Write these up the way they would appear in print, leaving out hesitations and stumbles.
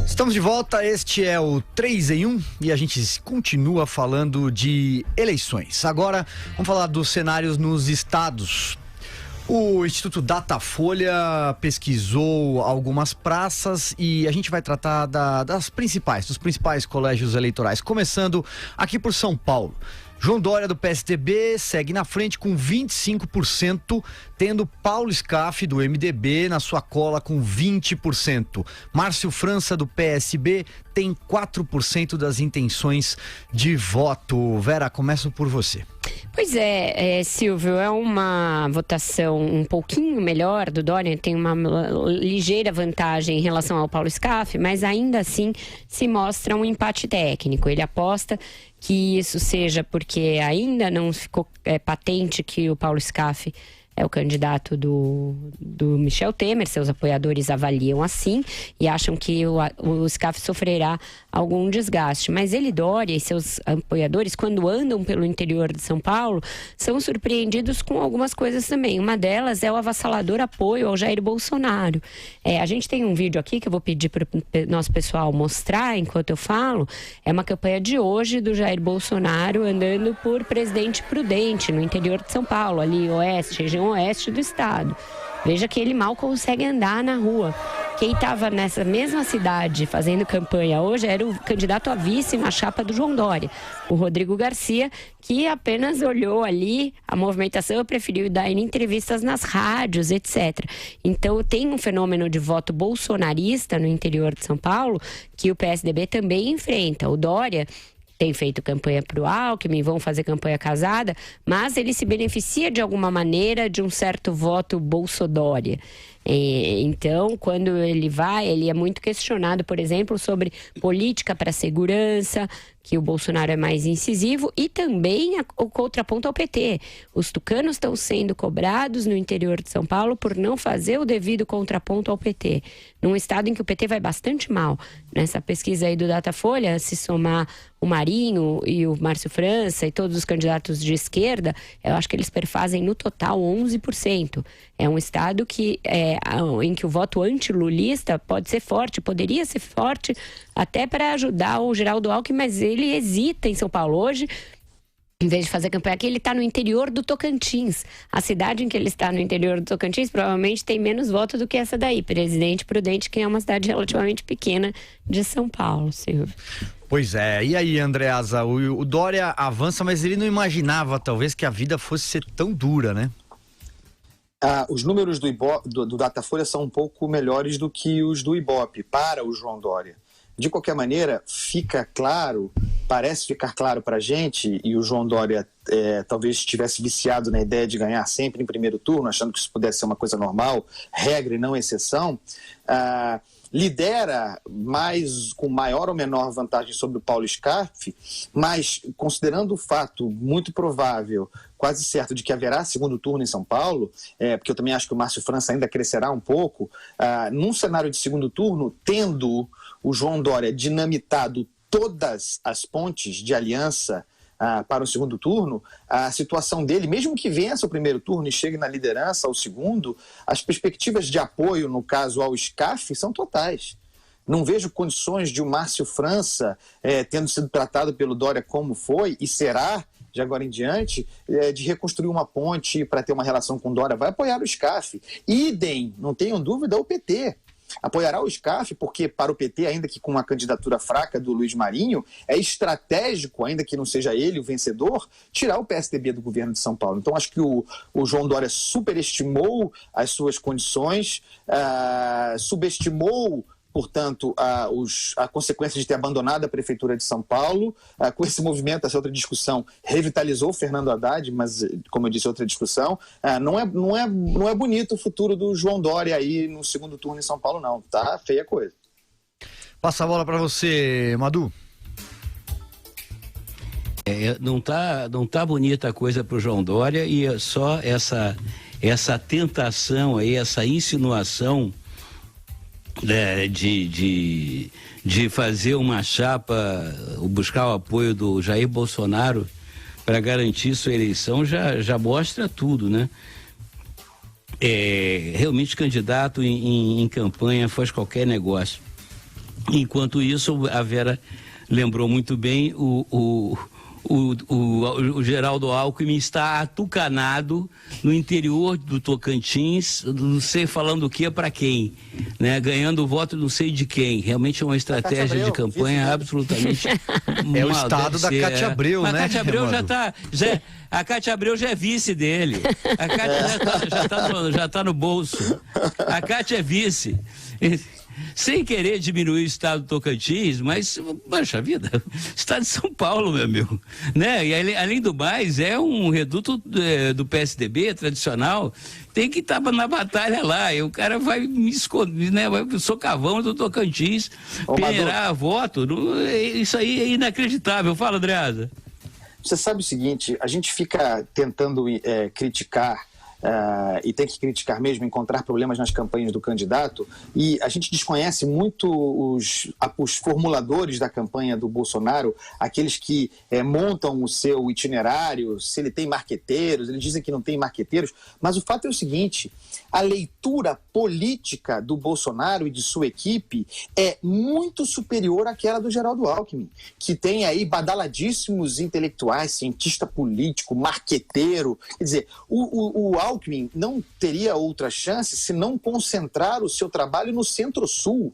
Estamos de volta, este é o 3 em 1 e a gente continua falando de eleições. Agora vamos falar dos cenários nos estados. O Instituto Datafolha pesquisou algumas praças e a gente vai tratar dos principais colégios eleitorais, começando aqui por São Paulo. João Dória, do PSDB, segue na frente com 25%, tendo Paulo Scaff, do MDB, na sua cola com 20%. Márcio França, do PSB, tem 4% das intenções de voto. Vera, começo por você. Pois é, Silvio, é uma votação um pouquinho melhor do Dória, tem uma ligeira vantagem em relação ao Paulo Scaff, mas ainda assim se mostra um empate técnico. Ele aposta que isso seja porque ainda não ficou patente que o Paulo Scaff é o candidato do Michel Temer. Seus apoiadores avaliam assim e acham que o Scaff sofrerá algum desgaste. Mas ele, Dória e seus apoiadores, quando andam pelo interior de São Paulo, são surpreendidos com algumas coisas também. Uma delas é o avassalador apoio ao Jair Bolsonaro. A gente tem um vídeo aqui que eu vou pedir para o nosso pessoal mostrar enquanto eu falo. É uma campanha de hoje do Jair Bolsonaro andando por Presidente Prudente, no interior de São Paulo, ali oeste, região oeste do estado. Veja que ele mal consegue andar na rua. Quem estava nessa mesma cidade fazendo campanha hoje era o candidato a vice na chapa do João Dória, o Rodrigo Garcia, que apenas olhou ali a movimentação e preferiu dar entrevistas nas rádios, etc. Então tem um fenômeno de voto bolsonarista no interior de São Paulo que o PSDB também enfrenta. O Dória tem feito campanha para o Alckmin, vão fazer campanha casada, mas ele se beneficia de alguma maneira de um certo voto bolsodória. Então, quando ele é muito questionado, por exemplo, sobre política para segurança, que o Bolsonaro é mais incisivo, e também o contraponto ao PT. Os tucanos estão sendo cobrados no interior de São Paulo por não fazer o devido contraponto ao PT, num estado em que o PT vai bastante mal. Nessa pesquisa aí do Datafolha, se somar o Marinho e o Márcio França e todos os candidatos de esquerda, eu acho que eles perfazem no total 11%. É um estado em que o voto antilulista pode ser forte, poderia ser forte até para ajudar o Geraldo Alckmin, mas ele hesita em São Paulo hoje. Em vez de fazer campanha aqui, ele está no interior do Tocantins. A cidade em que ele está no interior do Tocantins provavelmente tem menos voto do que essa daí, Presidente Prudente, que é uma cidade relativamente pequena de São Paulo, Silvio. Pois é, e aí, Andreasa, o Dória avança, mas ele não imaginava talvez que a vida fosse ser tão dura, né? Os números do Datafolha são um pouco melhores do que os do Ibope para o João Dória. De qualquer maneira, parece ficar claro para a gente, e o João Dória talvez estivesse viciado na ideia de ganhar sempre em primeiro turno, achando que isso pudesse ser uma coisa normal, regra e não exceção, lidera com maior ou menor vantagem sobre o Paulo Scaff, mas considerando o fato muito provável, quase certo, de que haverá segundo turno em São Paulo, porque eu também acho que o Márcio França ainda crescerá um pouco, num cenário de segundo turno, tendo o João Dória dinamitado todas as pontes de aliança para o segundo turno, a situação dele, mesmo que vença o primeiro turno e chegue na liderança ao segundo, as perspectivas de apoio, no caso ao Scaff, são totais. Não vejo condições de o Márcio França, tendo sido tratado pelo Dória como foi e será, de agora em diante, de reconstruir uma ponte para ter uma relação com o Dória. Vai apoiar o Scaff. Idem, não tenham dúvida, o PT. Apoiará o Scaff porque para o PT, ainda que com uma candidatura fraca do Luiz Marinho, é estratégico, ainda que não seja ele o vencedor, tirar o PSDB do governo de São Paulo. Então acho que o João Dória superestimou as suas condições, subestimou, portanto, a consequência de ter abandonado a Prefeitura de São Paulo. Com esse movimento, essa outra discussão revitalizou o Fernando Haddad, mas, como eu disse, outra discussão. Não é bonito o futuro do João Dória aí no segundo turno em São Paulo, não. Tá feia a coisa. Passa a bola para você, Madu. Não tá bonita a coisa pro João Dória, e é só essa tentação aí, essa insinuação de fazer uma chapa, buscar o apoio do Jair Bolsonaro para garantir sua eleição, já mostra tudo, né? Realmente candidato em campanha faz qualquer negócio. Enquanto isso, a Vera lembrou muito bem, o Geraldo Alckmin está atucanado no interior do Tocantins, não sei falando o que para quem, né? Ganhando o voto não sei de quem. Realmente é uma estratégia de campanha absolutamente é o estado da Cátia Abreu, né? A Cátia Abreu a Cátia Abreu já é vice dele. A Cátia já tá no bolso. A Cátia é vice. Sem querer diminuir o estado do Tocantins, mas, poxa vida, estado de São Paulo, meu amigo, né? E além do mais, é um reduto do PSDB tradicional, tem que estar na batalha lá, e o cara vai me esconder, né? Vai pro socavão do Tocantins, peneirar voto, isso aí é inacreditável. Fala, Andreasa. Você sabe o seguinte, a gente fica tentando criticar, e tem que criticar mesmo, encontrar problemas nas campanhas do candidato, e a gente desconhece muito os formuladores da campanha do Bolsonaro, aqueles que montam o seu itinerário, se ele tem marqueteiros, eles dizem que não tem marqueteiros, mas o fato é o seguinte, a leitura política do Bolsonaro e de sua equipe é muito superior àquela do Geraldo Alckmin, que tem aí badaladíssimos intelectuais, cientista político, marqueteiro, quer dizer, o Alckmin não teria outra chance se não concentrar o seu trabalho no Centro-Sul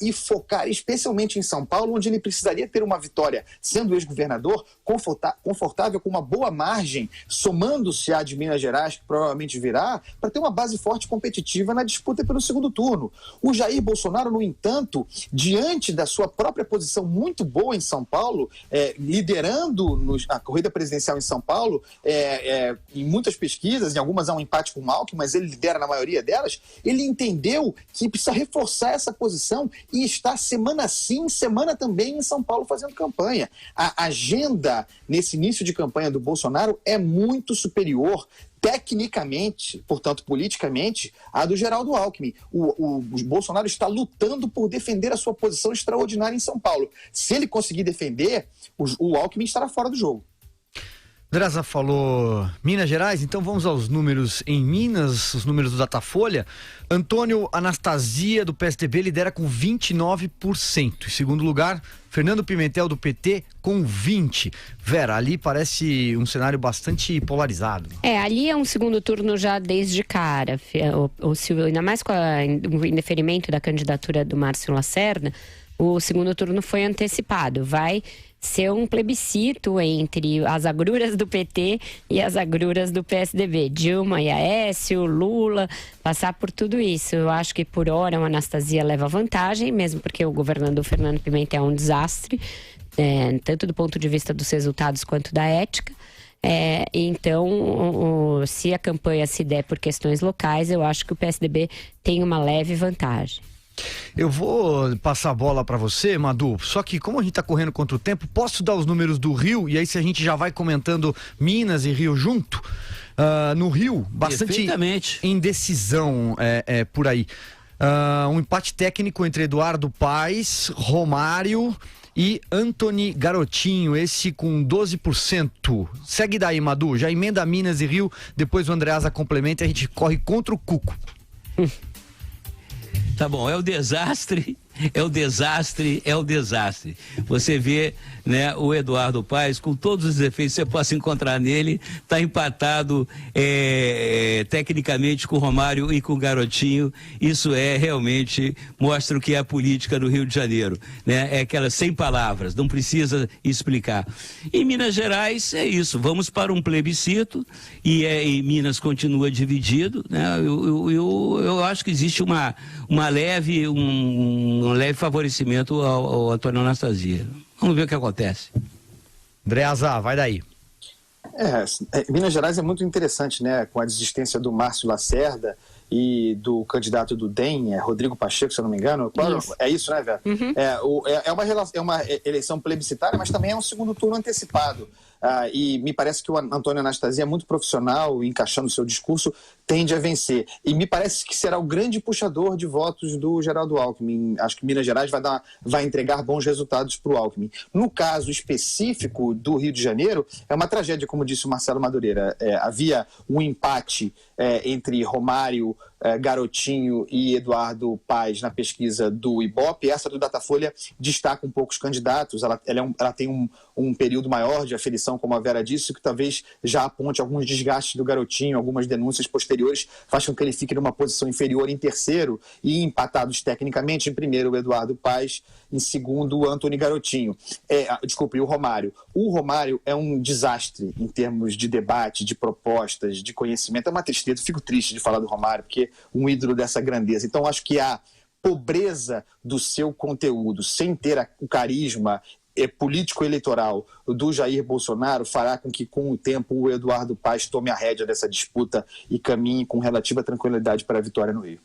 e focar especialmente em São Paulo, onde ele precisaria ter uma vitória, sendo ex-governador, confortável, com uma boa margem, somando-se à de Minas Gerais, que provavelmente virá, para ter uma base forte competitiva na disputa pelo segundo turno. O Jair Bolsonaro, no entanto, diante da sua própria posição muito boa em São Paulo, liderando a corrida presidencial em São Paulo, em muitas pesquisas, em algumas há um empate com o Alckmin, mas ele lidera na maioria delas, ele entendeu que precisa reforçar essa posição e está semana sim, semana também em São Paulo fazendo campanha. A agenda nesse início de campanha do Bolsonaro é muito superior tecnicamente, portanto politicamente, à do Geraldo Alckmin. O Bolsonaro está lutando por defender a sua posição extraordinária em São Paulo. Se ele conseguir defender, o Alckmin estará fora do jogo. Andreasa falou Minas Gerais, então vamos aos números em Minas, os números do Datafolha. Antônio Anastasia, do PSDB, lidera com 29%. Em segundo lugar, Fernando Pimentel, do PT, com 20%. Vera, ali parece um cenário bastante polarizado. Ali é um segundo turno já desde cara. O Silvio, ainda mais com o indeferimento da candidatura do Márcio Lacerda, o segundo turno foi antecipado. Vai ser um plebiscito entre as agruras do PT e as agruras do PSDB. Dilma e Aécio, Lula, passar por tudo isso. Eu acho que por hora a Anastasia leva vantagem, mesmo porque o governador Fernando Pimentel é um desastre, tanto do ponto de vista dos resultados quanto da ética. Então, se a campanha se der por questões locais, eu acho que o PSDB tem uma leve vantagem. Eu vou passar a bola para você, Madu, só que como a gente está correndo contra o tempo, posso dar os números do Rio, e aí se a gente já vai comentando Minas e Rio junto? No Rio, bastante indecisão por aí. Um empate técnico entre Eduardo Paes, Romário e Antony Garotinho, esse com 12%. Segue daí, Madu, já emenda Minas e Rio, depois o Andreasa complementa e a gente corre contra o Cuco. Tá bom, é o desastre. Você vê, né, o Eduardo Paes, com todos os efeitos que você possa encontrar nele, está empatado tecnicamente com o Romário e com o Garotinho. Isso realmente mostra o que é a política do Rio de Janeiro, né? É aquela sem palavras, não precisa explicar. Em Minas Gerais é isso, vamos para um plebiscito e Minas continua dividido, né? Eu acho que existe um leve favorecimento ao Antônio Anastasia. Vamos ver o que acontece. Andreasa, vai daí. Minas Gerais é muito interessante, né? Com a desistência do Márcio Lacerda e do candidato do DEM, Rodrigo Pacheco, se eu não me engano. Isso. É isso, né, Vera? Uhum. É uma eleição plebiscitária, mas também é um segundo turno antecipado. E me parece que o Antônio Anastasia é muito profissional, encaixando o seu discurso, tende a vencer. E me parece que será o grande puxador de votos do Geraldo Alckmin. Acho que Minas Gerais vai entregar bons resultados para o Alckmin. No caso específico do Rio de Janeiro, é uma tragédia, como disse o Marcelo Madureira. Havia um empate entre Romário Garotinho e Eduardo Paes na pesquisa do Ibope. Essa do Datafolha destaca um pouco os candidatos, ela tem um período maior de aferição, como a Vera disse, que talvez já aponte alguns desgastes do Garotinho, algumas denúncias posteriores, faz com que ele fique numa posição inferior em terceiro e empatados tecnicamente, em primeiro o Eduardo Paes, em segundo o Antony Garotinho. Desculpe, o Romário. O Romário é um desastre em termos de debate, de propostas, de conhecimento. É uma tristeza, eu fico triste de falar do Romário, porque um ídolo dessa grandeza. Então, acho que a pobreza do seu conteúdo, sem ter o carisma político-eleitoral do Jair Bolsonaro, fará com que, com o tempo, o Eduardo Paes tome a rédea dessa disputa e caminhe com relativa tranquilidade para a vitória no Rio.